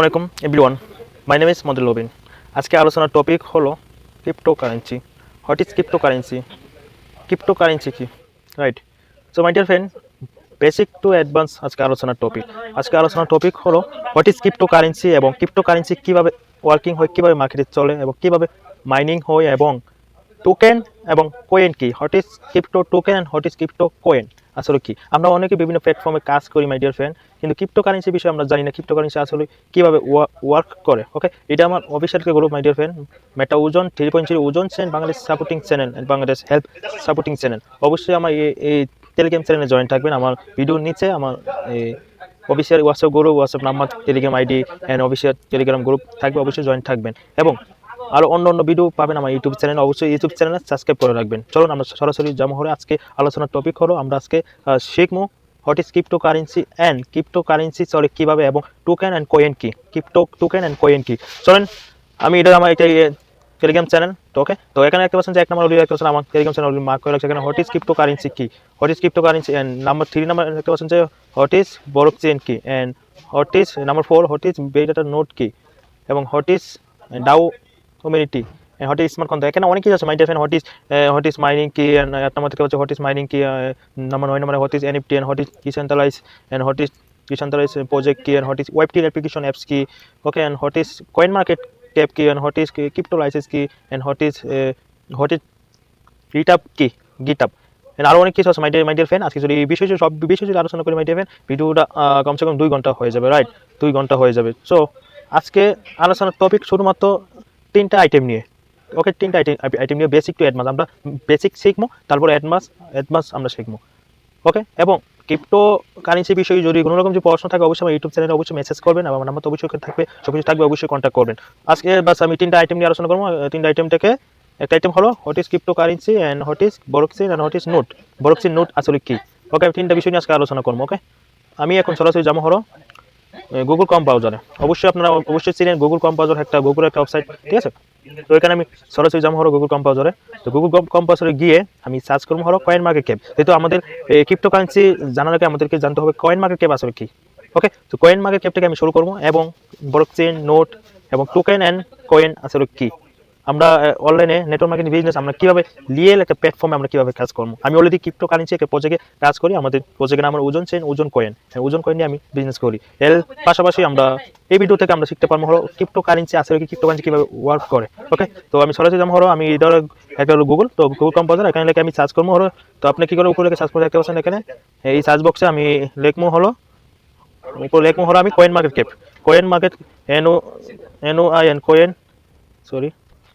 আসসালামু আলাইকুম everyone, my name is Modul Lobin. আজকে আলোচনার টপিক হলো cryptocurrency. What is cryptocurrency? Cryptocurrency কি, right? So my dear friend, basic to advance আজকে আলোচনার টপিক। আজকে আলোচনার টপিক হলো হোয়াট ইজ ক্রিপ্টোকারেন্সি এবং ক্রিপ্টোকারেন্সি কীভাবে ওয়ার্কিং হয়, কীভাবে মার্কেটে চলে এবং কীভাবে মাইনিং হয়, এবং টোকেন এবং কোয়েন কি, what is crypto token and what is crypto coin আসলে কি। আমরা অনেকে বিভিন্ন প্ল্যাটফর্মে কাজ করি মাই ডিয়ার ফ্রেন্ড, কিন্তু ক্রিপ্টোকারেন্সি বিষয়ে আমরা জানি না ক্রিপ্টোকারেন্সি আসলে কীভাবে ওয়ার্ক করে। ওকে, এটা আমার official group my dear friend, meta ওজন 3.0 ওজন channel, Bangladesh supporting channel, Bangladesh help supporting channel. অবশ্যই আমার এই টেলিগ্রাম চ্যানেলে জয়েন থাকবেন। আমার ভিডিওর নিচে আমার official WhatsApp group, WhatsApp number, Telegram ID and official Telegram group থাকবে, অবশ্যই জয়েন থাকবেন। এবং আরও অন্য ভিডিও পাবেন আমার ইউটিউব চ্যানেল, অবশ্যই ইউটিউব চ্যানেলে সাবস্ক্রাইব করে রাখবেন। চলুন আমরা সরাসরি জমা হলে আজকে আলোচনার টপিক হলো আমরা আজকে শিখবো what is cryptocurrency and cryptocurrency চলে কীভাবে, এবং টোকেন অ্যান্ড কোয়েন কি, ক্রিপ্টো টোকেন অ্যান্ড কোয়েন কি। চলেন, আমি এটা আমার একটা টেলিগ্রাম চ্যানেল। তো ওকে, তো এখানে একটা পাচ্ছেন যে 1 নম্বর অলরেডি একটা পাচ্ছেন আমার টেলিগ্রাম চ্যানেল অলরেডি মার্ক করে রাখছে এখানে হোয়াট ইজ ক্রিপ্টোকারেন্সি কি, what is cryptocurrency and number 3 number একটা পাচ্ছেন যে হোয়াট ইজ ব্লকচেইন কি, and what is number 4 what is beta note কি, এবং what is DAO community, what is smart contract. এখানে অনেক কিছু আছে my dear friend. What is mining কি, এক নম্বর থেকে হচ্ছে হোয়াট ইজ মাইনিং কি, নাম্বার 9 নম্বরে what is NFT and what is decentralise, and what is decentralise project কি, অ্যান্ড হোয়াট ইজ ওয়েব3 অ্যাপ্লিকেশন অ্যাপস কি, okay, and what is coin market cap কি, and what is crypto licence কি, and what is GitHub কি, GitHub. আরও অনেক কিছু আছে মাই ডিয়ার ফ্রেন্ড। আজকে যদি এই বিষয় সব বিষয় যদি আলোচনা করি মাই ডিয়ার ফ্রেন্ড, ভিডিওটা কমসে কম 2 ঘন্টা হয়ে যাবে, রাইট? 2 ঘন্টা হয়ে যাবে। সো আজকে আলোচনার টপিক শুধুমাত্র 3টা আইটেম নিয়ে। ওকে, 3টা আইটেম নিয়ে বেসিক টু অ্যাডভান্স আমরা বেসিক শিখবো, তারপরে অ্যাডভান্স আমরা শিখবো। ওকে, এবং ক্রিপ্টো কারেন্সি বিষয়ে যদি কোনো রকম যে প্রশ্ন থাকে অবশ্যই আমার ইউটিউব চ্যানেলে অবশ্যই মেসেজ করবেন, আমার নাম্বার তো অবশ্যই থাকবে, সব কিছু থাকবে, অবশ্যই কন্ট্যাক্ট করবেন। আজকে বাস আমি 3টা আইটেম নিয়ে আলোচনা করবো। 3টা আইটেম থেকে একটা আইটেম হলো what is crypto currency and what is blockchain and what is note, blockchain note আসলে কি। ওকে, আমি 3টা বিষয় নিয়ে আজকে আলোচনা করবো। ওকে, আমি এখন সরাসরি যাবো হলো গুগল ক্রোম ব্রাউজারে। অবশ্যই আপনারা অবশ্যই চিনেন গুগল ক্রোম ব্রাউজার, গুগল একটা ওয়েবসাইট, ঠিক আছে? তো এখানে আমি সরাসরি যাবো হলো গুগল ক্রোম ব্রাউজারে। তো গুগল ক্রোম ব্রাউজারে গিয়ে আমি সার্চ করবো হলো কয়েন মার্কেট ক্যাপ। যেহেতু আমাদের ক্রিপ্টোকারেন্সি জানার আগে আমাদেরকে জানতে হবে কয়েন মার্কেট ক্যাপ আসলে কি। ওকে, তো কয়েন মার্কেট ক্যাপ থেকে আমি শুরু করবো, এবং ব্লকচেইন, নোট এবং টোকেন অ্যান্ড কয়েন আসলে কি। আমরা অনলাইনে নেটওয়ার্ক মার্কেটিং বিজনেস আমরা কীভাবে রিয়েল একটা প্ল্যাটফর্মে আমরা কীভাবে কাজ করবো। আমি অলরেডি ক্রিপ্টোকারেন্সি একটা প্রজেক্টে কাজ করি, আমাদের প্রজেক্টের নাম ওজন চেইন, ওজন কয়েন, ওজন কয়েন নিয়ে আমি বিজনেস করি। এর পাশাপাশি আমরা এই ভিডিও থেকে আমরা শিখতে পারবো হলো ক্রিপ্টোকারেন্সি আসলে কি, ক্রিপ্টোকারেন্সি কীভাবে ওয়ার্ক করে। ওকে, তো আমি সরাসরি যাবো হলো আমি ধরো একটা হলো গুগল, তো গুগল ক্রোম ব্রাউজার, এখানে লিখে আমি সার্চ করবো হলো। তো আপনি কী করে উপরে লিখে সার্চ করে দেখতে পাচ্ছেন, এখানে এই সার্চ বক্সে আমি লিখবো হলো, উপরে লিখবো হলো আমি coin market cap, coin market NOIN coin, sorry,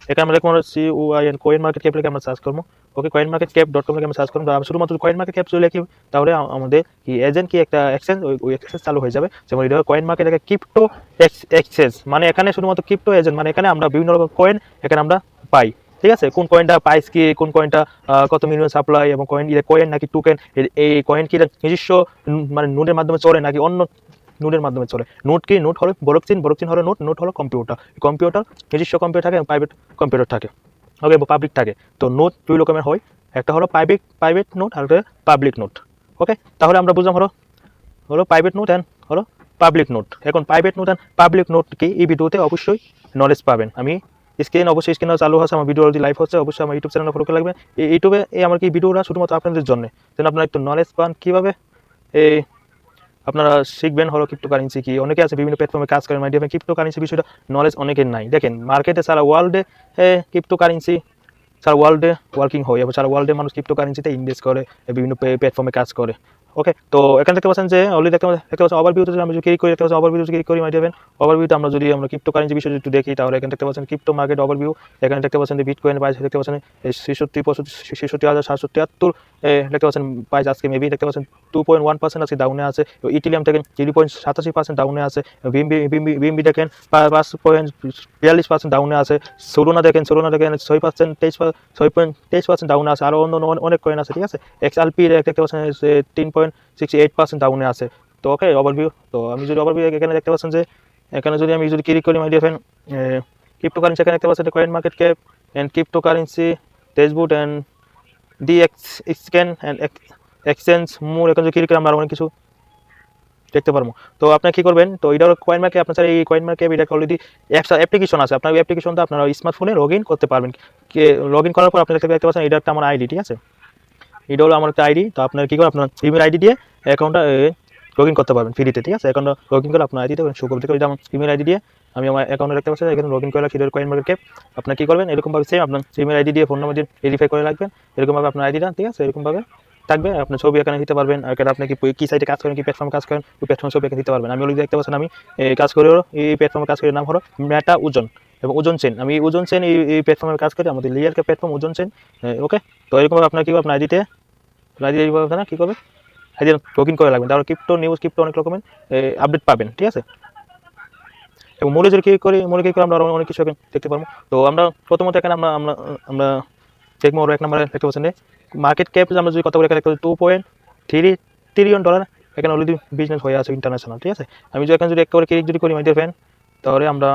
এখানে আমরা লিখবো COIN কয়েন মার্কেট ক্যাপ লিখে আমরা সার্চ করবো। ওকে, কয়েন মার্কেট ক্যাপ .com লিখে আমরা সার্চ করবো। আমি শুধুমাত্র কয়েন মার্কেট ক্যাপ যদি লিখি তাহলে আমাদের কি এজেন্ট কি একটা এক্সচেঞ্জ, ওই এক্সচেঞ্জ চালু হয়ে যাবে। যেমন এটা কয়েন মার্কেট ক্রিপ্টো এক্সচেঞ্জ, মানে এখানে শুধুমাত্র ক্রিপ্টো এজেন্ট, মানে এখানে আমরা বিভিন্ন রকম কয়েন এখানে আমরা পাই, ঠিক আছে? কোন কয়েনটা প্রাইস কি, কোন কয়েনটা কত মিনিমাম সাপ্লাই, এবং কয়েন নাকি টোকেন, এই কয়েন কি নিজস্ব মানে নোটের মাধ্যমে চলে নাকি অন্য নোটের মাধ্যমে চলে। নোট কি, নোট হলো ব্লকচেইন, ব্লকচেইন হলো নোট, নোট হলো কম্পিউটার, কম্পিউটার নিজস্ব কম্পিউটার থাকে, প্রাইভেট কম্পিউটার থাকে, ওকে, পাবলিক থাকে। তো নোট 2 রকমের হয়, একটা হলো প্রাইভেট নোট আর একটা পাবলিক নোট। ওকে, তাহলে আমরা বুঝলাম হলো প্রাইভেট নোট অ্যান্ড হলো পাবলিক নোট। এখন private note and public note কি, এই ভিডিওতে অবশ্যই নলেজ পাবেন। আমি অবশ্যই স্ক্রিনে চালু আছে, আমার ভিডিও যদি লাইভ হচ্ছে, অবশ্যই আমার ইউটিউব চ্যানেলে ফলো করে লাগবে। এই ইউটিউবে আমার কি ভিডিওটা শুধুমাত্র আপনাদের জন্য, যেন আপনারা একটু নলেজ পান কীভাবে এই আপনারা শিখবেন হলো ক্রিপ্টোকারেন্সি কি। অনেকে আছে বিভিন্ন প্ল্যাটফর্মে কাজ করেন মাই ডিয়ার, ক্রিপ্টোকারেন্সি বিষয়টা নলেজ অনেকের নাই। দেখেন মার্কেটে সারা ওয়ার্ল্ডে ক্রিপ্টোকারেন্সি সারা ওয়ার্ল্ডে ওয়ার্কিং হয়, এবং সারা ওয়ার্ল্ডে মানুষ ক্রিপ্টোকারেন্সিতে ইনভেস্ট করে, বিভিন্ন প্ল্যাটফর্মে কাজ করে। ওকে, তো এখানে দেখতে পাচ্ছেন যে অলরেডি দেখতে পাচ্ছেন ওভারভিউতে আমি যদি ক্লিক করি, দেখতে পাচ্ছেন ওভারভিউ ক্লিক করি মাই ডিয়ার, ওভারভিউতে আমরা যদি ক্রিপ্টোকারেন্সি বিষয়ে একটু দেখি, তাহলে এখানে দেখতে পাচ্ছেন ক্রিপ্টো মার্কেট ওভারভিউ। এখানে দেখতে পাচ্ছেন যে বিটকয়েন প্রাইস দেখতে পাচ্ছেন 66,773 দেখতে পাচ্ছেন প্রাইস আজকে মেবি দেখতে পাচ্ছেন 2.1% আজকে ডাউনে আছে। ইথিলিয়াম দেখেন 0.87% ডাউনে আছে। বিএমবি দেখেন 5.42% ডাউনে আছে। সোলোনা দেখেন 6% 6.23% ডাউনে আছে। আরও অন্য অনেক কয়েন আছে, ঠিক আছে? XRP দেখতে পাচ্ছেন 10.68% ডাউনে আছে। তো ওকে, ওভারভিউ। তো আমি যদি ওভারভিউ এখানে দেখতে পাচ্ছেন যে এখানে যদি আমি ক্লিক করি মাই ডিয়ার ফ্রেন্ড, ক্রিপ্টোকারেন্সি এখানে দেখতে পাচ্ছেন coin market cap and cryptocurrency dashboard and exchange and exchange more. এখানে যদি ক্লিক করি আমরা অনেক কিছু দেখতে পারবো। তো আপনি কি করবেন, তো এটা হলো কয়েন মার্কেট, আপনার এই কয়েন মার্কেট এটা অলরেডি অ্যাপ্লিকেশন আছে, আপনার ওই অ্যাপ্লিকেশনটা আপনার স্মার্টফোনে লগ ইন করতে পারবেন। লগ ইন করার পর আপনি দেখতে পাচ্ছেন এটা একটা আমার আইডি, ঠিক আছে, এটা হলো আমার একটা আইডি। তো আপনার কি করে আপনার ইমেল আইডি দিয়ে অ্যাকাউন্টটা লগ ইন করতে পারবেন ফ্রিতে, ঠিক আছে। অ্যাকাউন্টটা লগ ইন করে আপনার আইডিতে শো করতে হবে, আমার ইমেল আইডি দিয়ে আমি আমার অ্যাকাউন্টে দেখতে পাচ্ছি এখানে লগ ইন করে রাখছি কয়েন মার্কেট ক্যাপ। আপনার কি করবেন, এরকমভাবে সেম আপনার ইমেল আইডি দিয়ে ফোন নাম্বার দিয়ে ভেরিফাই করে রাখবেন, এরকমভাবে আপনার আইডিটা, ঠিক আছে, এরকমভাবে থাকবে। আপনার ছবি এখানে দিতে পারবেন, এখানে আপনি কি সাইটে কাজ করেন, কি প্ল্যাটফর্মে কাজ করেন, ওই প্ল্যাটফর্মে ছবি এখানে দিতে পারবেন। আমি অলরেডি দেখতে পাচ্ছেন আমি কাজ করে এই প্ল্যাটফর্মে কাজ করে, নাম হলো মেটা ওজন এবং ওজন চেন। আমি ওজন চেন এই প্ল্যাটফর্মে কাজ করি, আমাদের লিয়ার প্ল্যাটফর্ম ওজন চেন। ওকে, তো এরকমভাবে আপনার কি করবেন, আপনার আইডিতে না কি করবে, আইডি লগ ইন করে রাখবেন, তাহলে ক্রিপ্টো নিউজ, ক্রিপ্টো অনেক রকমের আপডেট পাবেন, ঠিক আছে। এবং মূলে যদি কি করি, মূলে কি করে আমরা অনেক কিছু দেখতে পারবো। তো আমরা প্রথমত এখানে আমরা আমরা আমরা দেখবো এক নম্বরে দেখতে পাচ্ছেন মার্কেট ক্যাপ, আমরা যদি কথা বলি এখানে $2.3 ট্রিলিয়ন এখানে অলরেডি বিজনেস হয়ে আছে ইন্টারন্যাশনাল, ঠিক আছে। আমি যদি এখানে যদি একেবারে ক্লিক যদি করি মাই ডিয়ার ফ্রেন্ড, তাহলে আমরা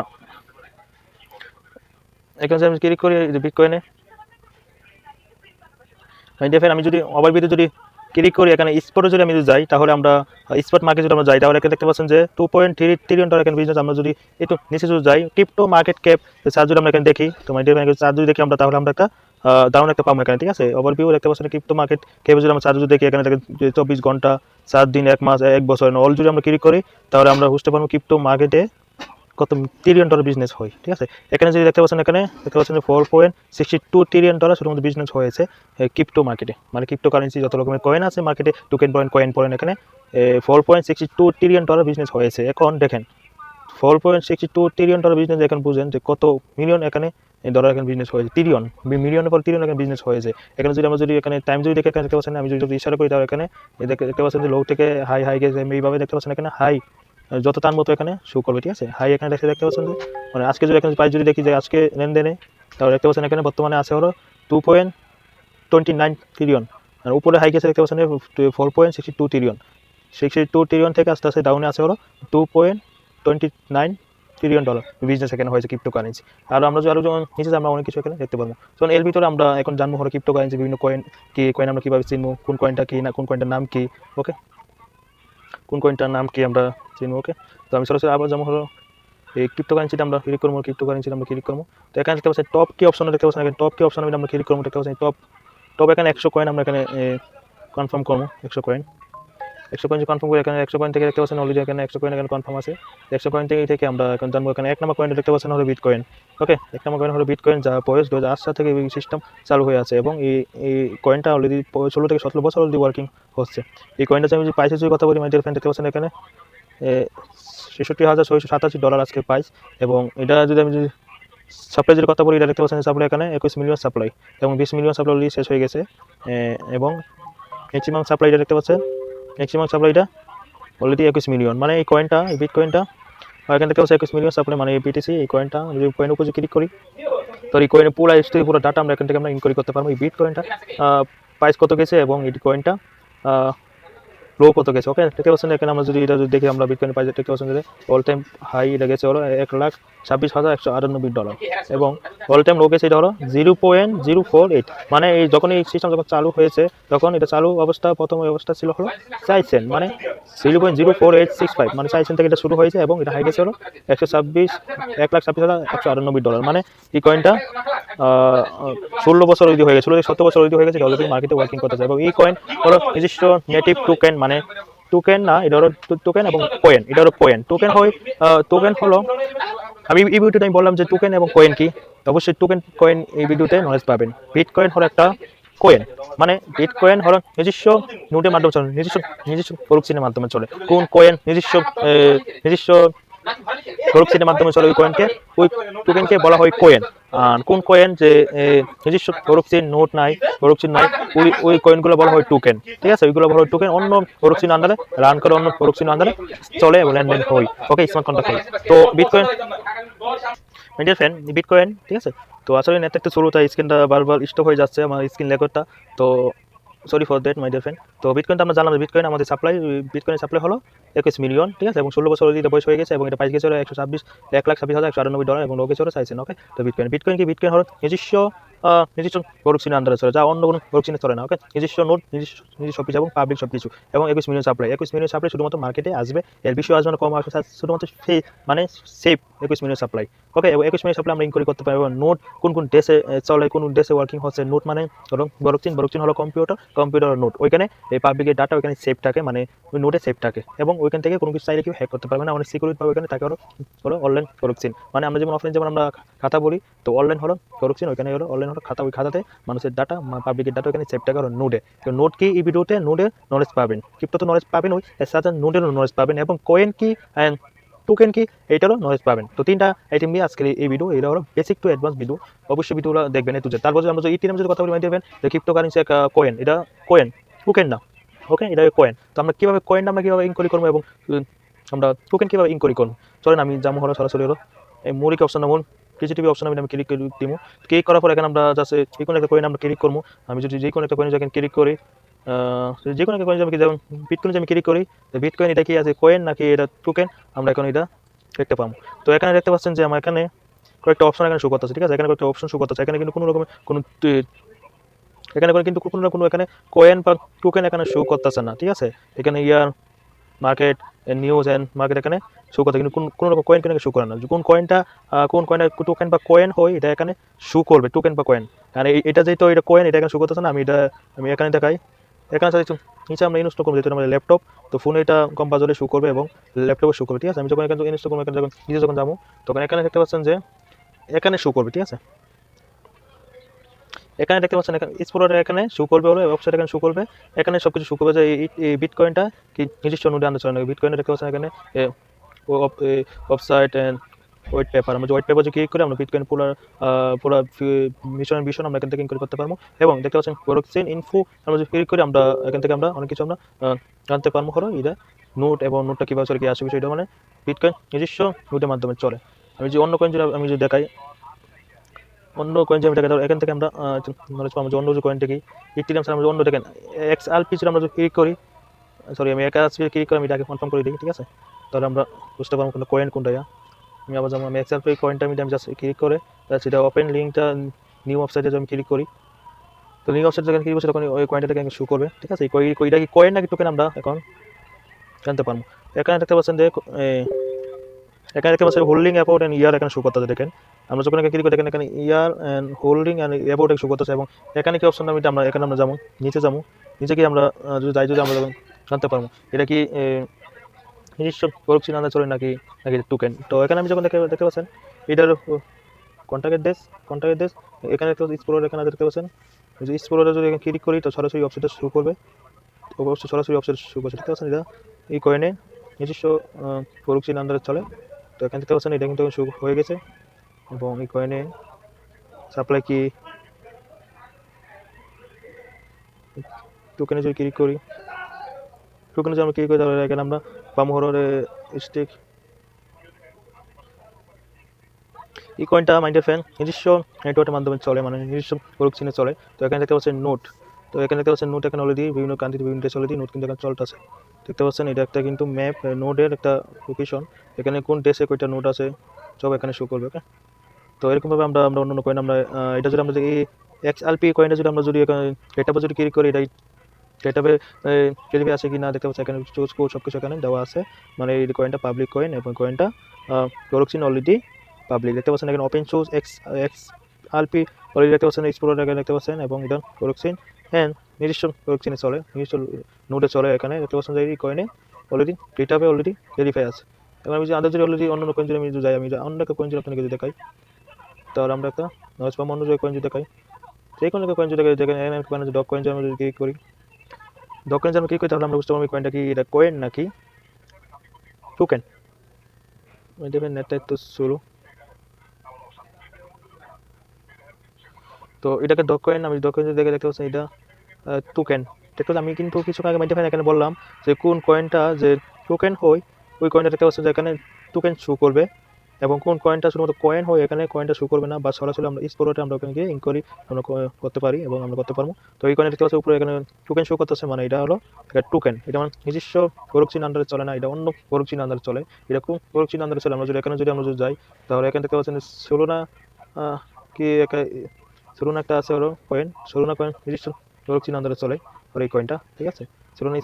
এখানে যদি আমি ক্লিক করি বিটকয়েনে মাই ডিয়ার ফ্রেন্ড, আমি যদি ওভারভিউতে যদি ক্লিক করি, এখানে স্পটে যদি আমি যাই, তাহলে আমরা স্পট মার্কেট যদি আমরা যাই, তাহলে এখানে দেখতে পাচ্ছেন যে $2.3 ট্রিলিয়ন এখানে বিজনেস। আমরা যদি একটু নিচে যদি যাই, ক্রিপ্টো মার্কেট ক্যাপ চার্জ যদি আমরা এখানে দেখি, তো মাই ডিয়ার ফ্রেন্ড চার্জ যদি দেখি আমরা, তাহলে আমরা একটা দারুণ একটা পাবো এখানে, ঠিক আছে। ওভারভিউ দেখতে পাচ্ছেন ক্রিপ্টো মার্কেট ক্যাপ যদি আমরা চার্জ যদি দেখি, এখানে 24 ঘন্টা, 7 দিন, 1 মাস, 1 বছর অল যদি আমরা ক্লিক করি, তাহলে আমরা বুঝতে পারবো ক্রিপ্টো মার্কেটে কত ট্রিলিয়ন বিজনেস হয়, ঠিক আছে। এখানে যদি দেখতে পাচ্ছেন, এখানে দেখতে পাচ্ছেন যে $4.62 ট্রিলিয়ন শুধুমাত্র বিজনেস হয়েছে ক্রিপ্টো মার্কেটে, মানে ক্রিপ্টো কারেন্সি যত রকমের কয়েন আছে মার্কেটে, টোকেন পয়েন্ট কয়েন পয়েন্ট, এখানে $4.62 ট্রিলিয়ন বিজনেস হয়েছে। এখন দেখেন $4.62 ট্রিলিয়ন বিজনেস, এখন বুঝেন যে কত মিলিয়ন এখানে ডলার এখানে বিজনেস হয়েছে, ট্রিলিয়ন, মিলিয়নের পর ট্রিলিয়ন এখানে বিজনেস হয়েছে। এখানে যদি আমরা যদি এখানে টাইম যদি দেখে দেখতে পাচ্ছেন, আমি যদি ইশারা করি, তাহলে এখানে দেখতে পাচ্ছেন যে লো থেকে হাই গেছে, এইভাবে দেখতে পাচ্ছেন এখানে হাই যত তার মতো এখানে শো করবে, ঠিক আছে। হাই এখানে দেখতে পাচ্ছেন যে মানে আজকে যদি এখানে প্রাইস যদি দেখি যে আজকে লেনদেনে, তাহলে দেখতে পাচ্ছেন এখানে বর্তমানে আছে হলো 2.29 ট্রিলিয়ন, আর উপরে হাই গেছে দেখতে পাচ্ছেন 4.62 ট্রিলিয়ন। 62 ট্রিলিয়ন থেকে আস্তে আস্তে ডাউনে আছে হলো $2.29 ট্রিলিয়ন বিজনেস এখানে হয়েছে ক্রিপ্টো কারেন্সি। আর আমরা যদি আরও যখন নিচে আমরা অনেক কিছু এখানে দেখতে পাবো। তখন এর ভিতরে আমরা এখন জানবো হলো ক্রিপ্টো কারেন্সি বিভিন্ন কয়েন কি, কয়েন আমরা কীভাবে চিনবো, কোন কয়েনটা কি না, কোন কয়েনটার নাম কি, ওকে, কোন কয়েনটার নাম কি আমরা চিনবো, ওকে। তো আমি সরাসরি আবার যেমন হলো এই ক্রিপ্টো কারেন্সিটা আমরা ক্লিক করবো, ক্রিপ্টো কারেন্সিটা আমরা ক্লিক করবো। তো এখানে দেখতে পাচ্ছেন টপ কি অপশনে দেখতে পাচ্ছেন, এখানে টপ কি অপশনে আমরা ক্লিক করবো, দেখতে পাচ্ছেন টপ এখানে 100 কয়েন আমরা এখানে কনফার্ম করবো, 100 কয়েন কনফার্ম করে এখানে 100 কয়েন থেকে দেখতে পাচ্ছেন অলরেডি এখানে 100 কয়েন এখানে কনফার্ম আছে। 100 কয়েন থেকে আমরা এখন জানবো এখানে 1 নম্বর কয়েনটা দেখতে পাচ্ছেন হলো বিটকয়েন, ওকে। 1 নম্বর কয়েন হলো বিটকয়েন, যা বয়স 2008 সাল থেকে এই সিস্টেম চালু হয়ে আছে এবং এই কয়েনটা অলরেডি 16 থেকে 17 বছর অলরেডি ওয়ার্কিং হচ্ছে। এই কয়েনটা আমি যদি প্রাইসের যদি কথা বলি মাই ডিয়ার ফ্রেন্ড, দেখতে পাচ্ছেন এখানে $66,687 আজকে প্রাইস। এবং এটা যদি আমি যদি সাপ্লাইয়ের কথা বলি, এটা দেখতে পাচ্ছেন সাপ্লাই এখানে 21 মিলিয়ন সাপ্লাই এবং 20 মিলিয়ন সাপ্লাই অলরেডি শেষ হয়ে গেছে। এবং ম্যাক্সিমাম সাপ্লাইটা দেখতে পাচ্ছেন, ম্যাক্সিমাম সাপ্লাইটা অলরেডি 21 মিলিয়ন, মানে এই কয়েনটা, এই বিটকয়েনটা এখানে দেখতে পাচ্ছেন 21 মিলিয়ন সাপ্লাই, মানে এই বিটিসি, এই কয়েনটা যদি কয়েনের উপর ক্লিক করি, তো এই কয়েনের পুরো হিস্ট্রি, পুরো ডাটা আমরা এখান থেকে আমরা ইনকোয়ারি করতে পারবো। এই বিটকয়েনটা প্রাইস কত গেছে এবং এই কয়েনটা লো কত গেছে, ওকে। দেখতে পাচ্ছেন এখানে আমরা যদি এটা যদি দেখি, আমরা বিটকয়েন প্রাইস দেখতে পাচ্ছেন যে অল টাইম হাই এটা গেছে হলো $1,26,198 এবং অল টাইম লো গেছে এটা হলো 0.048, মানে এই যখন এই সিস্টেম যখন চালু হয়েছে, তখন এটা চালু অবস্থা, প্রথম অবস্থা ছিল হলো 4 সেন্ট, মানে 0.04865, মানে 4 সেন্ট থেকে এটা শুরু হয়েছে এবং এটা হাই গেছে হলো $126,198, মানে এই কয়েনটা 16 বছর অলরেডি হয়ে গেছে, 17 বছর অলরেডি হয়ে গেছে, অলরেডি মার্কেটে ওয়ার্কিং করতেছে। এবং এই কয়েন হলো নিজস্ব নেটিভ টোকেন, মানে টোকেন না, এটা হলো টোকেন এবং কয়েন, এটা হলো কয়েন। টোকেন হয়, টোকেন হলো, আমি এই ভিডিওতে আমি বললাম যে টোকেন এবং কয়েন কি, অবশ্যই টোকেন কয়েন এই ভিডিওতে নলেজ পাবেন। বিটকয়েন হলো একটা কয়েন, মানে বিটকয়েন হলো নিজস্ব নোটের মাধ্যমে চলে, নিজস্ব প্রক্সিনের মাধ্যমে চলে। কোন কয়েন নিজস্ব প্রক্সিনের মাধ্যমে চলে, ওই টোকেনকে বলা হয় কয়েন। আর কোন কয়েন যে নিজস্ব প্রক্সিন নোট নাই, প্রক্সিন নাই, ওই কয়েনগুলো বলা হয় টোকেন, ঠিক আছে। ওইগুলো বলা হয় টোকেন, অন্য প্রক্সিন আন্ডারে রান করে, অন্য প্রক্সিন আন্ডারে চলে এবং লেনদেন হয়, ওকে, স্মার্ট কন্ট্রাক্ট হয়। তো বিটকয়েন মিডিয়ার ফ্যান বিটকয়েন, ঠিক আছে। তো আসলে নেট একটু শুরু, তাই স্ক্রিনটা বারবার স্টপ হয়ে যাচ্ছে, আমার স্ক্রিন রেকর্ডটা, তো sorry for that my dear friend. তো বিটকয়েনটা আমরা জানলাম, বিটকয়েন আমাদের সাপ্লাই, বিটকয়েনের সাপ্লাই হলো 21 মিলিয়ন, ঠিক আছে, এবং 16 বছর অলরেডি বয়স হয়ে গেছে এবং এটা প্রাইস গেছে হলো $1,26,128,198 এবং লোক গেছে হলো 4 সেন্ট, ওকে। তো বিটকয়েন কি, বিটকয়েন হলো নিজস্ব নিজস্ব গরুক চিহ্নের আন্ডারে চলে, যা অন্য কোনো গরুক চিহ্নে চলে না। ওকে, নিজস্ব নোট, নিজস্ব অফিস এবং পাবলিক সব কিছু, এবং 21 মিলিয়ন সাপ্লাই। 21 মিলিয়ন সাপ্লাই শুধুমাত্র মার্কেটে আসবে, এর বেশি আসবে না, কম আসবে, শুধুমাত্র মানে সেফ 21 মিলিয়ন সাপ্লাই। ওকে, এবং 21 মিলিয়ন সাপ্লাই আমরা ইনকোয়ারি করতে পারবো। নোট কোন কোন দেশে চলে, কোন দেশে ওয়ার্কিং হচ্ছে। নোট মানে ধরো বরক চিহ্ন হলো কম্পিউটার নোট, ওইখানে এই পাবলিকের ডাটা ওইখানে সেভ থাকে, মানে ওই নোটে সেভ থাকে, এবং ওইখান থেকে কোনো কিছু চাইলে কেউ হ্যাক করতে পারবে না, অনেক সিকিউরিটি পাবে ওইখানে। তাকে হলো অনলাইন বরক চিহ্ন, মানে আমরা যেমন অফলাইন যেমন আমরা খাতা বলি, তো অনলাইন হলো বরক চিহ্ন, ওইখানে হলো অনলাইন হলো খাতা। ওই খাতাতে মানুষের ডাটা, পাবলিকের ডাটা ওইখানে সেভ থাকে হলো নোটে। তো নোট কি, এই ভিডিওতে নোটের নলেজ পাবেন, ক্রিপ্টো তো নলেজ পাবেন, ওই এর সাথে নোটেরও নলেজ পাবেন, এবং কয়েন কি অ্যান্ড টোকেন কি এইটারও নলেজ পাবেন। তো 3টা আইটেম নিয়ে আজকের এই ভিডিও, এটা হলো বেসিক টু অ্যাডভান্স ভিডিও। অবশ্যই ভিডিওগুলো দেখবেন এ টু জেড। তারপর আমরা যদি ইথিরিয়াম যদি কথা বলি, মাইন্ড দেবেন যে ক্রিপ্টোকারেন্সি একটা কয়েন, এটা কয়েন, টোকেন না। ওকে, এটা কয়েন। তো আমরা কীভাবে কয়েনটা আমরা কীভাবে ইনকোয়ারি করবো, এবং আমরা টোকেন কীভাবে ইনকোয়ারি করবো, চলেন আমি যাবো হলো সরাসরি হলো এই মুরিক অপশন, যেমন পিজিটিভি অপশন আমি ক্লিক করে দিব। ক্লিক করার পর এখানে আমরা জাস্ট যে কোনো একটা কয়েন আমরা ক্লিক করবো। আমি যদি যে কোনো একটা কয়েন যখন ক্লিক করি, যে কোনো একটা কয়েন আমি যেমন বিটকয়েন আমি ক্লিক করি, তো বিটকয়েন এটা কি আছে, কয়েন নাকি এটা টোকেন, আমরা এখন এটা দেখতে পাবো। তো এখানে দেখতে পাচ্ছেন যে আমার এখানে কয়েকটা অপশন এখানে শো করতেছে, ঠিক আছে, এখানে কয়েকটা অপশন শো করতেছে। এখানে কিন্তু কোনো রকমের কোনো এখানে কিন্তু কোনো না কোনো এখানে কয়েন বা টোকেন এখানে শো করতেছে না, ঠিক আছে। এখানে ইয়ার মার্কেট নিউজ অ্যান্ড মার্কেট এখানে শো করতে, কিন্তু কোনো রকম কয়েন কিন্তু শো করে না। কোন কয়েনটা টোকেন বা কয়েন হয়, এটা এখানে শো করবে, টোকেন বা কয়েন। আর এটা যেহেতু এটা কয়েন, এটা এখানে শো করতেছে না। আমি এখানে দেখাই, এখানে নিচে আমরা ইনস্টল করবো, যেহেতু আমাদের ল্যাপটপ, তো ফোনে এটা কম্পাসরে শো করবে এবং ল্যাপটপে শো করবে, ঠিক আছে। আমি যখন এখানে ইনস্টল করবো, এখানে যখন নিজে যখন যাবো, তখন এখানে দেখতে পাচ্ছেন যে এখানে শো করবে, ঠিক আছে। এখানে দেখতে পাচ্ছেন এখানে এক্সপ্লোরার এখানে শো করবে, হলো ওয়েবসাইট এখানে শো করবে, এখানে সব কিছু শো করবে যে এই বিটকয়েনটা কি নিজস্ব নোডে আনতে চলে না। বিটকয়েনটা দেখতে পাচ্ছেন এখানে ওয়েবসাইট অ্যান্ড হোয়াইট পেপার। আমরা যে হোয়াইট পেপার যে ক্লিক করে আমরা বিটকয়েন পুরো মিশন আমরা এখান থেকে ইনকোয়ারি করতে পারবো। এবং দেখতে পাচ্ছেন ব্লকচেইন ইনফো আমরা যে ক্লিক করি, আমরা এখান থেকে আমরা অনেক কিছু আমরা জানতে পারবো, হলো এটা নোট, এবং নোটটা কীভাবে চলে, কি আসে বিষয়টা, মানে বিটকয়েন নিজস্ব নোটের মাধ্যমে চলে। আমি যে অন্য কয়েন আমি যদি দেখাই, অন্য কয়েন আমি দেখাই, এখান থেকে আমরা নলেজ পাবো যে অন্য যে কয়েনটা কি ইথিরিয়াম ছাড়া আমরা অন্য দেখেন XRP যদি আমরা যদি ক্লিক করি, সরি আমি XRP ক্লিক করে আমি এটাকে কনফার্ম করে দিই, ঠিক আছে। তাহলে আমরা বুঝতে পারবো কোন কয়েন কোনটা। আমি আবার যেমন আমি XRP কয়েনটা আমি জাস্ট ক্লিক করে সেটা ওপেন লিঙ্কটা নিউ ওয়েবসাইটে আমি ক্লিক করি, তো নিউ ওয়েবসাইটে যখন ক্লিক করছি তখন ওই কয়েনটাকে শো করবে, ঠিক আছে। এটা কি কয়েন নাকি টোকেন আমরা এখন জানতে পারবো। এখানে দেখতে পাচ্ছেন যে এখানে দেখতে পাচ্ছেন হোল্ডিং অ্যাবাউট অ্যান্ড ইয়ার এখানে শো করতেছে, দেখেন। আমরা যখন এখানে ক্লিক করি, এখানে year and holding and about show করতেছে, এবং এখানে কি অপশন আমরা এখানে আমরা যাবো, নিচে কি আমরা যদি আমরা যখন জানতে পারবো এটা কি নিজস্ব করছি না চলে নাকি টোকেন। তো এখানে আমি যখন দেখতে পাচ্ছেন এটার কন্ট্যাক্টের দেশ এখানে দেখতে পাচ্ছেন এক্সপ্লোরার, এখানে দেখতে পাচ্ছেন যে এক্সপ্লোরারে যদি ক্লিক করি তো সরাসরি ওয়েবসাইটটা শুরু করবে, অবশ্যই সরাসরি ওয়েবসাইট শুরু করছে, দেখতে পাচ্ছেন এটা এই কয়েনে নিজস্ব প্রোডাক্ট আন্ডারে চলে। তো এখানে দেখতে পাচ্ছেন এটা কিন্তু শুরু হয়ে গেছে, এবং এই কয়েনে সাপ্লাই কি টোকেনে যদি ক্লিক করি, টোকেনে যদি আমরা ক্লিক করি, তাহলে এখানে আমরা পাবো হলো স্টেক। এই কয়েনটা মাইন্ডের ফ্যান নিজস্ব নেটওয়ার্কের মাধ্যমে চলে, মানে নিজস্ব প্রোডাক্ট চিনে চলে। তো এখানে দেখতে পাচ্ছেন নোট, তো এখানে দেখতে পাচ্ছেন নোট এখানে অলরেডি বিভিন্ন কান্ট্রিতে বিভিন্ন দেশে অলরেডি নোট কিন্তু এখানে চলতেছে, দেখতে পাচ্ছেন। এটা একটা কিন্তু ম্যাপ নোডের একটা লোকেশন, এখানে কোন দেশে কয়টা নোট আছে সব এখানে শো করবে, ওকে। তো এরকমভাবে আমরা অন্য কয়েন আমরা এটা যদি আমরা এই XRP কয়েনটা যদি আমরা এটা যদি ক্লিক করি, এটা ডেটাবে ডেলিভারি আছে কি না দেখতে পাচ্ছি, এখানে চুজ কোড সব কিছু এখানে দেওয়া আছে, মানে এই কয়েনটা পাবলিক কয়েন, এবং কয়েনটা ব্লকচেইন অলরেডি পাবলিক, দেখতে পাচ্ছেন। এখানে ওপেন সোর্স XRP অলরেডি দেখতে পাচ্ছেন, এক্সপ্লোরার এখানে দেখতে পাচ্ছেন, এবং এটা ব্লকচেইন হ্যাঁ নিজস্ব ব্লকচেইনে চলে, নিজস্ব নোডে চলে। এখানে দেখতে পাচ্ছেন যে এই কয়েনে অলরেডি ডেটাবে অলরেডি ভেরিফাই আছে। এবং আমি যদি আদার যদি অলরেডি অন্য কয়েন যদি আমি যাই, আমি অন্য একটা কয়েন যদি আপনাকে যদি দেখাই, তাহলে আমরা একটা নলেজ পাবো। অন্য যে কয়েন যদি দেখাই, যে কোনো কয়েন যদি দেখেন, এখানে ডক কয়েন আমরা যদি ক্লিক করি, ডকুমেন্টস আমরা ক্লিক করি, তাহলে আমরা বুঝতে পারবো কয়েনটা কি এটা কয়েন নাকি টোকেন। দেখবেন নেটটা একটু স্লো, তো এটাকে ডক কয়েন, আমি ডক কয়েন দেখে দেখতে পাচ্ছি এটা টোকেন। দেখতে আমি কিন্তু কিছু আগে মাইন্ড এখানে বললাম যে কোন কয়েনটা যে টোকেন হয়, ওই কয়েনটা দেখতে পাচ্ছি যে এখানে টোকেন শো করবে, এবং কোন কয়েনটা শুধুমাত্র কয়েন হয় এখানে কয়েনটা শো করবে না, বা সরাসরি আমরা স্পটে আমরা ওখানে গিয়ে ইনকোয়ারি আমরা করতে পারি, এবং আমরা করতে পারবো। তো এই কয়েনটা দেখতে পাচ্ছি উপরে এখানে টোকেন শো করতেছে, মানে এটা হলো টোকেন। এটা আমার নিজস্ব ব্লকচেইন আন্ডারে চলে না, এটা অন্য ব্লকচেইন আন্ডারে চলে। এটা কোন ব্লকচেইন আন্ডারে চলে, আমরা যদি এখানে যদি আমরা যাই, তাহলে এখানে দেখতে পাচ্ছেন ষোলো না কি সোলুনা একটা আছে হলো কয়েন, সোলুনা কয়েন নিজস্ব ব্লক চেইন আন্ডারে চলে আর এই কয়েনটা, ঠিক আছে। সোলুনা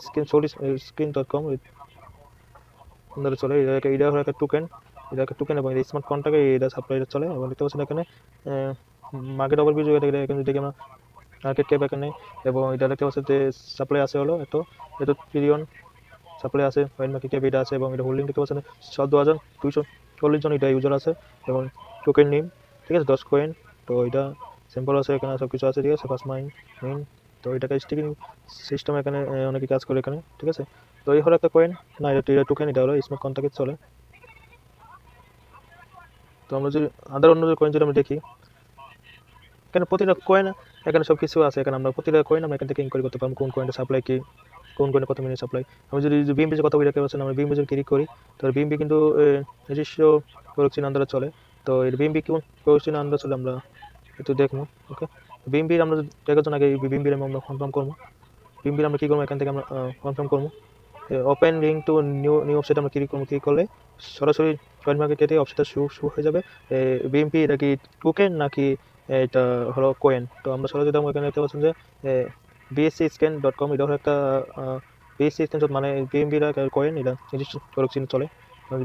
স্ক্রিন.com আন্ডারে চলে। এটা হলো একটা টোকেন, এটা একটা টোকেন এবং স্মার্ট কন্ট্রাক্টে এটা সাপ্লাই চলে এবং দেখতে পাচ্ছেন এখানে মার্কেট ওভারভিউ এটা এখানে দেখি আমরা মার্কেট ক্যাপ এখানে, এবং এটা দেখতে পাচ্ছেন যে সাপ্লাই আছে হলো এত এত ট্রিলিয়ন সাপ্লাই আছে, কয়েন মার্কেট ক্যাপ এটা আছে এবং এটা হোল্ডিং দেখতে পাচ্ছেন 14,240 জন এটা ইউজার আছে এবং টোকেন নেম, ঠিক আছে, 10 কয়েন। তো এটা সিম্পল আছে, এখানে সব কিছু আছে, ঠিক আছে, ফার্স্ট মাইন মেইন। তো এটাকে স্টিকিং সিস্টেম এখানে অনেকে কাজ করে এখানে, ঠিক আছে। তো এই হলো একটা কয়েন, না এটা টোকেন, এটা হলো স্মার্ট কন্ট্রাক্টে চলে। তো আমরা যদি আদার অন্য যে কয়েন যদি আমরা দেখি, এখানে প্রতিটা কয়েন এখানে সব কিছু আছে, এখানে আমরা প্রতিটা কয়েন আমরা এখান থেকে ইনকোয়ারি করতে পারবো কোন কয়েনটা সাপ্লাই কি, কোন কয়েনে কত মিনিট সাপ্লাই। আমি যদি বিএমপি কথা বলে রাখতে পারছেন, আমরা বিএমপি যদি ক্লিক করি, তো বিএমপি কিন্তু নিজস্ব প্রোডাকশন আন্ডারে চলে। তো এই বিএমপি কোন প্রোডাকশন আন্ডারে চলে আমরা একটু দেখবো। ওকে, বিএমপির আমরা দেখার জন্য আগে বিএমপির আমরা কনফার্ম করবো। বিএমপির আমরা কী করবো, এখান থেকে আমরা কনফার্ম করবো open link to new website আমরা ক্লিক করবো। ক্লিক করলে সরাসরি কয়েন মার্কেটে ওয়েবসাইটটা শু হয়ে যাবে। বিএমপি এটা কি টোকেন নাকি এটা হলো কয়েন। তো আমরা সরাসরি দেখবো, এখানে দেখতে পাচ্ছেন যে bscscan.com এটা হলো একটা বিএসসি স্ক্যান, মানে বিএমপির কয়েন, এটা নিজস্ব প্রোডাকশন চলে।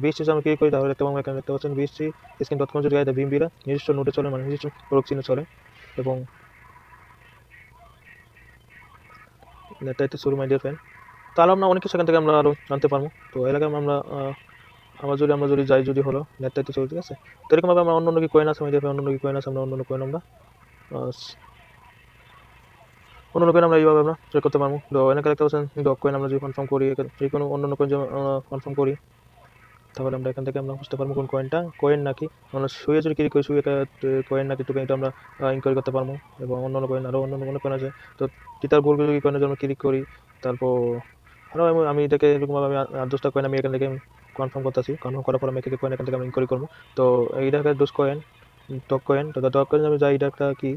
বিএসসি আমরা ক্লিক করি তাহলে দেখতে পাবো, এখানে দেখতে পাচ্ছেন bscscan.com যদি এটা বিএমপিরা নিজস্ব নোটে চলে, মানে নিজস্ব প্রোডাকশনে চলে। এবং এটা শুরু মাই ডিয়ার ফ্রেন্ড, তাহলে আমরা অনেক কিছু এখান থেকে আমরা আরও জানতে পারবো। তো এলাকায় আমরা আমরা যদি যাই, যদি হলো নেটটাইতে চলে, ঠিক আছে। তো এরকমভাবে আমরা অন্য কি কয়েন আছে, অন্য কি কয়েন আছে, আমরা অন্য কয়েন আমরা অন্য কয়েন আমরা এইভাবে আমরা ট্রেক করতে পারবো। তো এখানে দেখতে পাচ্ছেন ডক কয়েন আমরা যদি কনফার্ম করি, যে কোনো অন্য কয়েন যদি কনফার্ম করি, তাহলে আমরা এখান থেকে আমরা বুঝতে পারবো কোন কয়েনটা কয়েন নাকি। আমরা শুয়ে যদি ক্লিক করি, শুয়ে কয়েন নাকি টোকেন, এটা আমরা ইনকোয়ারি করতে পারবো। এবং অন্য কয়েন আরও অন্য কয়েন আছে। তো টিটার গোল্ড যদি কয়েনের জন্য ক্লিক করি, তারপর আরও আমি এটাকে এরকমভাবে আমি 8-10টা কয়েন আমি এখান থেকে কনফার্ম করতেছি। কনফার্ম করার পর আমি এখানে কয়েন এখান থেকে আমি ইনকোয়ারি করবো। তো এইটা একটা ডোজ কয়েন, টক কয়েন। তো ডক কয়েন আমি যাই, এটা একটা কি,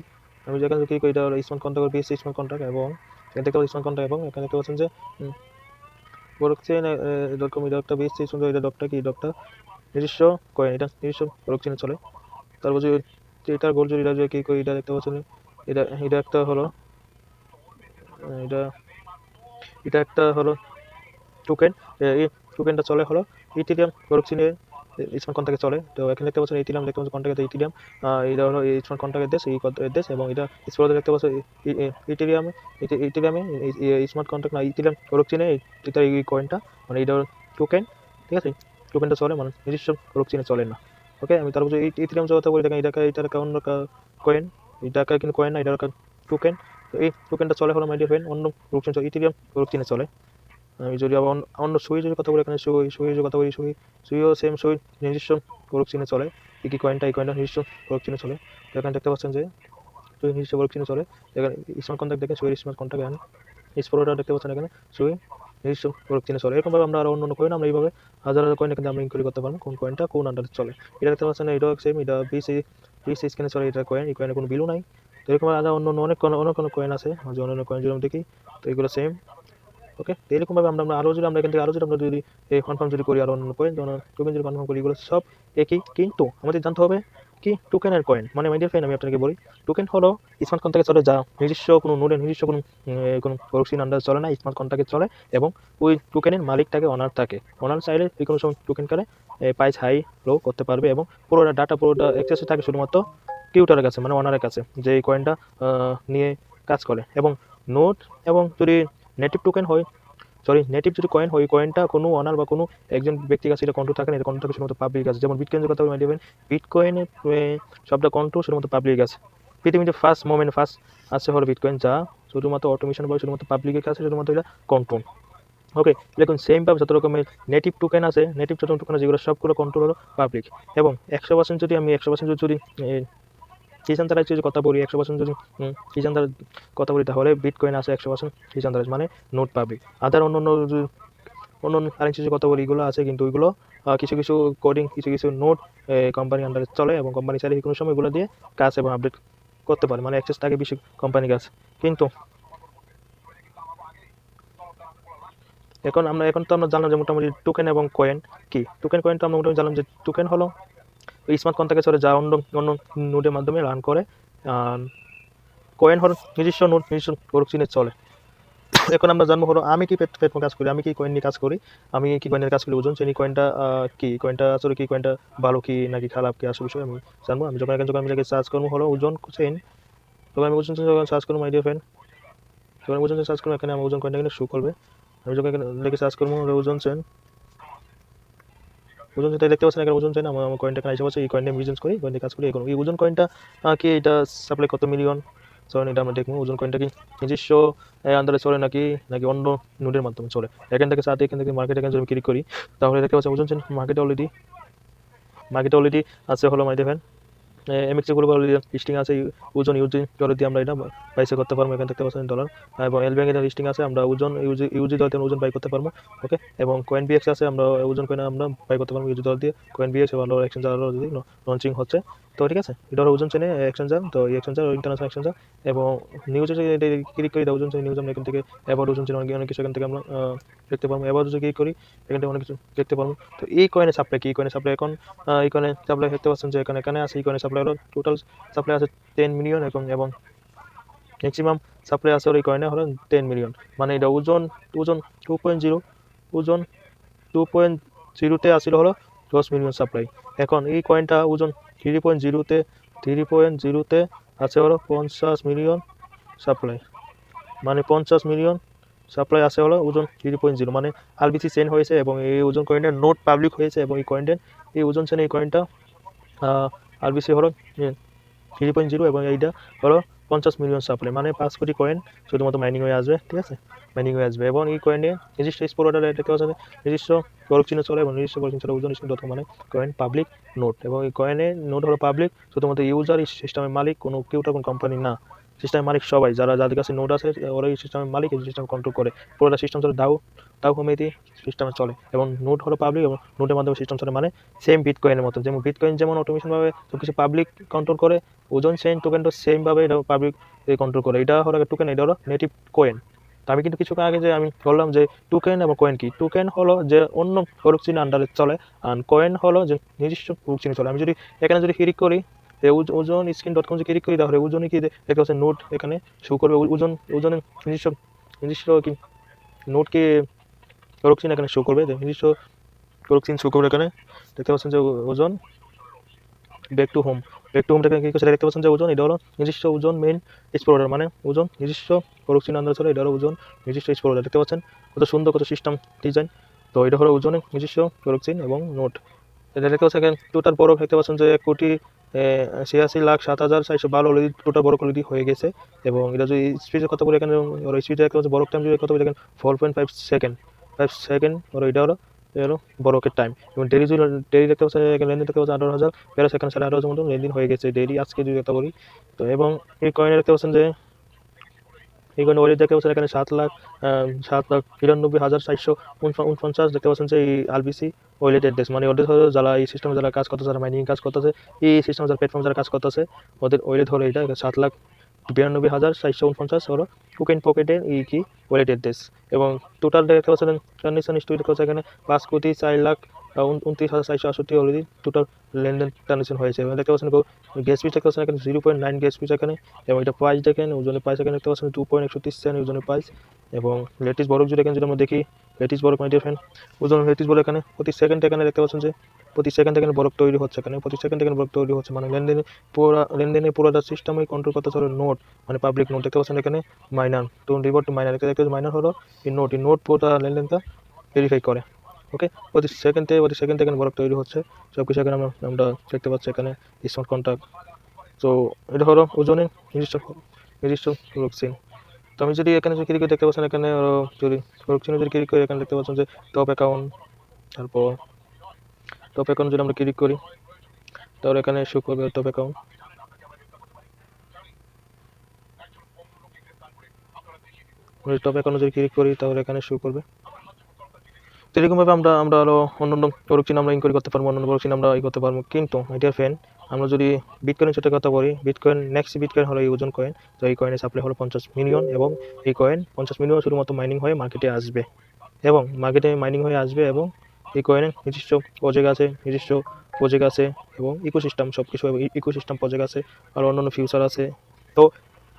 আমি যেখানে ক্লিক করি, এটা হলো smart contract, BSc smart contract, এবং এখানে দেখতে পাচ্ছি স্মার্ট কন্ট্রাক্ট, এবং এখানে দেখতে পাচ্ছেন যে ব্লকচেইন ডটকম, এটা একটা বিএসসি সুন্দর, এটা ডকটা কি, ডকটা নিজস্ব কয়েন, এটা নিজস্ব ব্লকচেইনে চলে। তারপর যদি এটার গোল যদি এটা যদি কি করি, এটা দেখতে পাচ্ছেন এটা এটা একটা হলো এটা এটা একটা হলো টোকেন। এই টোকেনটা চলে হলো ইথিরিয়াম ব্লকচেইনে স্মার্ট কন্ট্রাক্টে চলে। তো এখানে দেখতে পাচ্ছেন ইথিরিয়াম, দেখতে পাচ্ছেন কন্ট্রাক্টে ইথিরিয়াম, এটা হলো এই স্মার্ট কন্ট্রাক্টের দেশ, এই দেশ, এবং এটা স্পোর্টে দেখতে পাচ্ছেন ইথিরিয়ামে ইথিরিয়ামে স্মার্ট কন্ট্রাক্ট না ইথিরিয়াম ব্লকচেইনে এটা এই কয়েনটা, মানে এটা টোকেন, ঠিক আছে। টোকেনটা চলে মানে নিজস্ব ব্লকচেইনে চলে না। ওকে, আমি তারপর এই ইথিরিয়াম কথা বলি, দেখেন এটা অন্য কয়েন, এটা কিন্তু কয়েন না, এটা টোকেন। তো এই টোকেনটা চলে হলো মাই ডিয়ার ফ্রেন্ড অন্য ব্লকচেইন, ইথিরিয়াম ব্লকচেইনে চলে। আমি যদি আবার অন্য সুই যদি কথা বলি, এখানে সুই যদি কথা বলি, সুইও সেম, সুই নিজস্ব ব্লকচেইনে চলে। এই কয়েনটা নিজস্ব ব্লকচেইনে চলে। তো এখানে দেখতে পাচ্ছেন যে সুই নিজস্ব ব্লকচেইনে চলে। এখানে স্মার্ট কন্ট্রাক্ট দেখেন, সুইয়ের স্মার্ট কন্ট্রাক্ট এখানে স্পোর্টটা দেখতে পাচ্ছেন, এখানে সুই নিজস্ব ব্লকচেইনে চলে। এরকমভাবে আমরা আরও অন্য কয়েন আমরা এইভাবে হাজার কয়েন এখানে আমরা ইনকোয়ারি করতে পারবো কোন কয়েনটা কোন আন্ডারে চলে। এটা দেখতে পাচ্ছেন, এটাও সেম, এটা বিসি স্ক্যানে চলে, এটা কয়েন, এই কয়েনের কোনো বিলও নাই। তো এরকম আলাদা অন্য অনেক কয়েন আছে, যে অন্য কয়েন যদি আমরা দেখি, তো এগুলো সেম। ওকে, তো এরকমভাবে আমরা আরও যদি আমরা এখান থেকে আমরা যদি কনফার্ম যদি করি, আরও অন্য কয়েন টোকেন যদি কনফার্ম করি, এগুলো সব একই, কিন্তু আমাদের জানতে হবে কি টোকেনের কয়েন, মানে মাই ডিয়ার ফ্রেন্ড আমি আপনাকে বলি, টোকেন হলো স্মার্ট কন্ট্রাক্টে চলে, যা নিজস্ব কোনো নোডের নিজস্ব কোনো প্রক্সির আন্ডারে চলে না, স্মার্ট কন্ট্রাক্টে চলে, এবং ওই টোকেনের মালিকটাকে অনার থাকে। অনার চাইলে যে কোনো সময় টোকেন করে প্রাইস হাই লো করতে পারবে, এবং পুরোটা ডাটা পুরোটা অ্যাক্সেসে থাকে শুধুমাত্র টিউটারের কাছে, মানে অনারের কাছে, যে এই কয়েনটা নিয়ে কাজ করে। এবং নোট এবং যদি নেটিভ টোকেন হয়, নেটিভ যদি কয়েন হয়, কয়েনটা কোনো অনার বা কোনো একজন ব্যক্তির কাছে এটা কন্ট্রোল থাকে না, এটা কন্ট্রোল থাকে শুধুমাত্র পাবলিক আছে। যেমন বিটকয়েনের কথা বলে দেবেন, বিটকয়েনের সবটা কন্ট্রোল শুধুমাত্র পাবলিক আছে। পৃথিবীতে ফার্স্ট আছে হলো বিটকয়েন, যা শুধুমাত্র অটোমেশন বা শুধুমাত্র পাবলিকের কাছে শুধুমাত্র এটা কন্ট্রোল। ওকে, দেখুন সেম ভাবে যত রকমের নেটিভ টোকেন আছে, নেটিভ টোকেন আছে, যেগুলো সবগুলো কন্ট্রোল হলো পাবলিক। এবং 100% যদি আমি 100% যদি ডিসেন্ট্রালাইজ যদি কথা বলি, 100% যদি ডিসেন্ট্রালাইজ কথা বলি, তাহলে বিটকয়েন আছে 100% ডিসেন্ট্রালাইজ, মানে নোট পাবলিক। আদার অন্য কারেন্সি যদি কথা বলি, এগুলো আছে, কিন্তু ওইগুলো কিছু কিছু কোডিং, কিছু নোট কোম্পানি আন্ডারে চলে, এবং কোম্পানি চাইলে কোনো সময় এগুলো দিয়ে কাজ এবং আপডেট করতে পারে, মানে অ্যাক্সেস থাকে বেশি কোম্পানির কাছে। কিন্তু এখন তো আমরা জানলাম যে মোটামুটি টোকেন এবং কয়েন কি। টোকেন কয়েন তো আমরা মোটামুটি জানলাম যে টোকেন হলো স্মার্ট কন্ট্রাক্টে চলে, যা অন্য অন্য নোডের মাধ্যমে রান করে, কয়েন হলো নিজস্ব নোট নিজস্ব ব্লকচেনে চলে। এখন আমরা জানবো হলো আমি কি প্ল্যাটফর্মে কাজ করি, আমি কি কয়েন নিয়ে কাজ করি, আমি কি কয়েনের কাজ করি, ওজন চেন কয়েনটা কি কয়েনটা আসলে কি কয়েনটা ভালো কি নাকি খারাপ কি আসল বিষয় আমি জানবো। আমি যখন আমি সার্চ করবো হলো ওজন চেন, তখন আমি ওজন চেন যখন সার্চ করবো মাই ডিয়ার ফ্রেন্ড, যখন ওজন চেন সার্চ করবো এখানে আমার ওজন কয়েনটা এখানে শো করবে। আমি যখন এখানে লিখে সার্চ করবো ওজন চেন, ওজন চেন দেখতে পাচ্ছেন এখানে ওজন চেন আমার কয়েনটা এখানে এসে পাচ্ছে। এই কয়েনটা আমি বিজনেস করি, কয়েন কাজ করি। এখন এই ওজন কয়েনটা কি এটা সাপ্লাই কত মিলিয়ন, চলেন এটা আমরা দেখবো। ওজন কয়েনটা কি নিজস্ব আন্ডারে চলে নাকি নাকি অন্য নোডের মাধ্যমে চলে। এখান থেকে সাথে এখান থেকে মার্কেট এখানে যদি ক্লিক করি তাহলে দেখতে পাচ্ছি ওজন চেন মার্কেটে অলরেডি আছে হলো মাই দেখেন এমএক্সি গ্লোবাল অলরেডি লিস্টিং আছে। ওজন ইউজি ডলার দিয়ে আমরা এটা বাইসে করতে পারবো, এখানে দেখতে পাচ্ছেন ডলার। এবং এল ব্যাংকের লিস্টিং আছে, আমরা ওজন ইউজি ডলার দিয়ে ওজন বাই করতে পারবো। ওকে, এবং কয়েন বিএক্স আছে, আমরা ওজন কয়েন আমরা বাই করতে পারবো ইউজি ডলার দিয়ে। কয়েন বিএক্স এবং এক্সচেঞ্জার যদি লঞ্চিং হচ্ছে, তো ঠিক আছে এটা হলো ওজন চেনে এক্সচেঞ্জার। তো এই এক্সচেঞ্জার ইন্টারন্যাশনাল এক্সচেঞ্জার। এবং নিউজে যদি ক্লিক করি ওজন চেন নিউজ আমরা এখান থেকে এবার ওজন চেন অনেক কিছু এখান থেকে আমরা দেখতে পারবো। এবার যদি ক্লিক করি এখান থেকে অনেক কিছু দেখতে পারবো। তো এই কয়েনের সাপ্লাই কি, এই কয়েনের সাপ্লাই এখন এই কয়েনের সাপ্লাই দেখতে পাচ্ছেন যে এখানে আছে। এই কয়েনের সাপ্লাই হলো টোটাল সাপ্লাই আছে 10 মিলিয়ন এবং ম্যাক্সিমাম সাপ্লাই আছে ওর এই কয়েনে হলো 10 মিলিয়ন। মানে এটা ওজন 2.0, ওজন 2.0তে আসলে হলো 10 মিলিয়ন সাপ্লাই। এখন এই কয়েনটা ওজন 3.0তে আছে হলো 50 মিলিয়ন সাপ্লাই। মানে 50 মিলিয়ন সাপ্লাই আছে হলো ওজন 3.0, মানে আরবিসি সেন্ড হয়েছে এবং এই ওজন কয়েনটার নোট পাবলিক হয়েছে। এবং এই কয়েনটার এই ওজন চেনে এই কয়েনটা আরবিসি হলো 3.0 এবং এইটা হলো 50 মিলিয়ন সাপ্লাই। মানে 5 কোটি কয়েন শুধুমাত্র মাইনিং হয়ে আসবে, ঠিক আছে, মাইনিং হয়ে আসবে। এবং এই কয়েনে নিজস্ব এক্সপোর্টার দেখতে পাচ্ছেন নিজস্ব ব্লকচেনে চলে এবং নিজস্ব ব্লকচেন চলে ওজন স্ক্রিন ডট কম, মানে কয়েন পাবলিক নোট। এবং এই কয়েনের নোট হলো পাবলিক, শুধুমাত্র ইউজার এই সিস্টেমের মালিক, কোনো কেউটা কোনো কোম্পানি না। সিস্টেমের মালিক সবাই, যাদের কাছে নোট আছে ওরা এই সিস্টেমের মালিক, এই সিস্টেম কন্ট্রোল করে। পুরোটা সিস্টেম চলে দাও কমিটি সিস্টেমে চলে এবং নোট হলো পাবলিক এবং নোটের মাধ্যমে সিস্টেম চলে। মানে সেম বিটকয়েনের মতো, যেমন বিটকয়েন যেমন অটোমেশনভাবে সব কিছু পাবলিক কন্ট্রোল করে, ওজন চেইন টোকেনটা সেমভাবে এটা পাবলিক কন্ট্রোল করে। এটা হলো টোকেন, এটা হলো নেটিভ কয়েন। তো আমি কিন্তু কিছুক্ষণ আগে যে আমি বললাম যে টোকেন এবং কয়েন কি, টোকেন হলো যে অন্য ব্লকচেনের আন্ডারে চলে, আর কয়েন হলো যে নিজস্ব ব্লকচেনে চলে। আমি যদি এখানে যদি ক্লিক করি ওজন স্ক্রিন ডট কম যে ক্লিক করি তাহলে ওজনে কি দেখতে পাচ্ছেন নোট এখানে শো করবে। ওজনের নিজস্ব কি নোট কি ব্লকচেন এখানে শো করবে, নিজস্ব ব্লকচেন শো করবে। এখানে দেখতে পাচ্ছেন যে ওজন ব্যাক টু হোমটাকে কি করছে দেখতে পাচ্ছেন যে ওজন এটা হলো নিজস্ব ওজন মেইন এক্সপ্লোরার, মানে ওজন নিজস্ব ব্লকচেন আন্ডারে চলে। এটা হলো ওজন নিজস্ব এক্সপ্লোরার। দেখতে পাচ্ছেন কত সুন্দর, কত সিস্টেম ডিজাইন। তো এটা হলো ওজনের নিজস্ব ব্লকচেন এবং নোট। এটা দেখতে পাচ্ছেন টোটাল বড় দেখতে পাচ্ছেন যে 1,86,07,412 অলরেডি টোটাল বড় অলরেডি হয়ে গেছে। এবং এটা যদি স্পিডের কথা বলি এখানে স্পিড দেখতে পাচ্ছেন বড় টাইম যদি কথা বলি দেখেন 4.5 সেকেন্ড, 5 সেকেন্ড এটা হলো বড়কের টাইম। এবং ডেলি দেখতে পাচ্ছেন এখানে লেনদেন দেখতে পাচ্ছেন 18,000 প্লাস এখানে 18,500 মতো লেনদেন হয়ে গেছে ডেইলি আজকে যদি কথা বলি। তো এবং এই কয়েনে দেখতে পাচ্ছেন যে এই কয়েন ওয়ালেট দেখতে পাচ্ছেন এখানে 7,99,449 দেখতে পাচ্ছেন যে এই আরবিসি ওয়ালেট অ্যাড্রেস, মানে ওদের হলো যারা এই সিস্টেমে যারা কাজ করতেছে, যারা মাইনিং কাজ করতেছে, এই সিস্টেমে যারা প্ল্যাটফর্মে যারা কাজ করতেছে ওদের ওয়ালেট হলো এটা 7,92,449 হলো টোকেন পকেটের এই কি ওয়ালেট অ্যাড্রেস। এবং টোটাল দেখতে পাচ্ছেন ট্রানজাকশন হিস্ট্রি দেখতে পাচ্ছেন এখানে 5,04,29,468 অলরেডি টোটাল লেনদেন ট্রানজাকশন হয়েছে। এবং দেখতে পাচ্ছেন গ্যাস ফিস দেখতে পাচ্ছেন এখানে 0.9 গ্যাস ফিস এখানে। এবং এটা প্রাইস দেখেন ওজনের প্রাইস এখানে দেখতে পাচ্ছেন 2.31 সেন্ট ওজনের প্রাইস। এবং লেটেস্ট বরক যদি এখানে যদি আমরা দেখি লেটেস্ট বরক মাই ডিয়ার ফ্রেন্ড, ওজন লেটেস্ট বরক এখানে প্রতি সেকেন্ড এখানে দেখতে পাচ্ছেন যে প্রতি সেকেন্ড এখানে বরক তৈরি হচ্ছে, এখানে প্রতি সেকেন্ড এখানে বরক তৈরি হচ্ছে। মানে লেনদেনের পুরোটা সিস্টেমই কন্ট্রোল করতে চলে নোট, মানে পাবলিক নোট। দেখতে পাচ্ছেন এখানে miner to report to miner দেখতে পাচ্ছেন মাইনার হলো এই নোট পুরোটা লেনদেনটা ভেরিফাই করে। ওকে, প্রতি সেকেন্ডে এখানে বরক তৈরি হচ্ছে, সব কিছু এখানে আমরা দেখতে পাচ্ছি এখানে স্মার্ট কন্ট্যাক্ট। তো এটা হলো ওজনের নিজস্ব ব্লকচেন। তো আমি যদি এখানে যদি ক্লিক করে দেখতে পাচ্ছেন এখানে যদি ব্লকচেনে যদি ক্লিক করি এখানে দেখতে পাচ্ছেন যে টপ অ্যাকাউন্ট, তারপর টপ অ্যাকাউন্ট যদি আমরা ক্লিক করি তাহলে এখানে শো করবে টপ অ্যাকাউন্ট। টপ অ্যাকাউন্ট যদি ক্লিক করি তাহলে এখানে শো করবে। তো এরকমভাবে আমরা আরও অন্য ব্লকচেন আমরা ইনকোয়ারি করতে পারবো, অন্য ব্লকচেন আমরা করতে পারবো। কিন্তু মাই ডিয়ার ফ্রেন্ড, আমরা যদি বিটকয়েনের সাথে কথা বলি, নেক্সট বিটকয়েন হলো এই ওজন কয়েন। তো এই কয়েনের সাপ্লাই হলো 50 মিলিয়ন এবং এই কয়েন 50 মিলিয়ন শুধুমাত্র মাইনিং হয়ে মার্কেটে আসবে এবং মাইনিং হয়ে আসবে। এবং এই কয়েনের নিজস্ব প্রজেক্ট আছে এবং ইকোসিস্টেম সব কিছু ইকোসিস্টেম প্রজেক্ট আছে আর অন্যান্য ফিউচার আছে। তো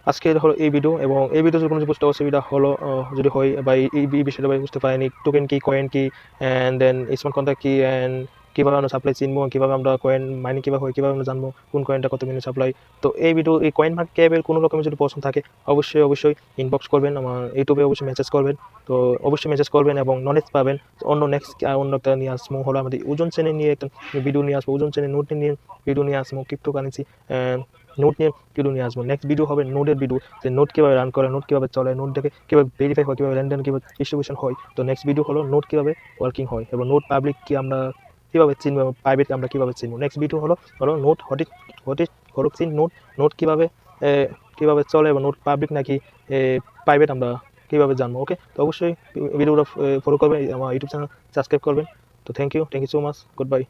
আজকের হলো এই ভিডিও, এবং এই ভিডিওতে কোনো বুঝতে অসুবিধা হলো যদি হয় বা এই বিষয়টা বুঝতে পারিনি, টোকেন কি, কয়েন কি, অ্যান্ড দেন স্মার্ট কন্ট্রাক্ট কি, অ্যান্ড কীভাবে আমরা সাপ্লাই চিনবো, কীভাবে আমরা কয়েন মাইনিং কীভাবে হয়, কীভাবে আমরা জানবো কোন কয়েনটা কত মিনিট সাপ্লাই। তো এই ভিডিও, এই কয়েন মার্কেট ক্যাপের কোনো রকমের যদি পছন্দ থাকে অবশ্যই ইনবক্স করবেন, আমার ইউটিউবে অবশ্যই মেসেজ করবেন। তো অবশ্যই মেসেজ করবেন এবং নলেজ পাবেন। অন্য একটা নিয়ে আসবো হলো আমাদের ওজন চেনে নিয়ে একটা ভিডিও নিয়ে আসবো, ওজন চেনে নোট নিয়ে ভিডিও নিয়ে আসবো, ক্রিপ্টোকারেন্সি নোট নিয়ে ভিডিও নিয়ে আসবো। নেক্সট ভিডিও হবে নোটের ভিডিও, যে নোট কীভাবে রান করে, নোট কীভাবে চলে, নোট দেখে কীভাবে ভেরিফাই হয়, কীভাবে লেনদেন, কীভাবে ডিস্ট্রিবিউশন হয়। তো নেক্সট ভিডিও হলো নোট কীভাবে ওয়ার্কিং হয় এবং নোট পাবলিক কি আমরা কীভাবে চিনবো এবং প্রাইভেট আমরা কীভাবে চিনবো। নেক্সট ভিডিও হলো নোট হটিক নোট, নোট কীভাবে চলে এবং নোট পাবলিক নাকি প্রাইভেট আমরা কীভাবে জানবো। ওকে, তো অবশ্যই ভিডিওটা ফলো করবেন, আমার ইউটিউব চ্যানেল সাবস্ক্রাইব করবেন। তো thank you so much, good bye.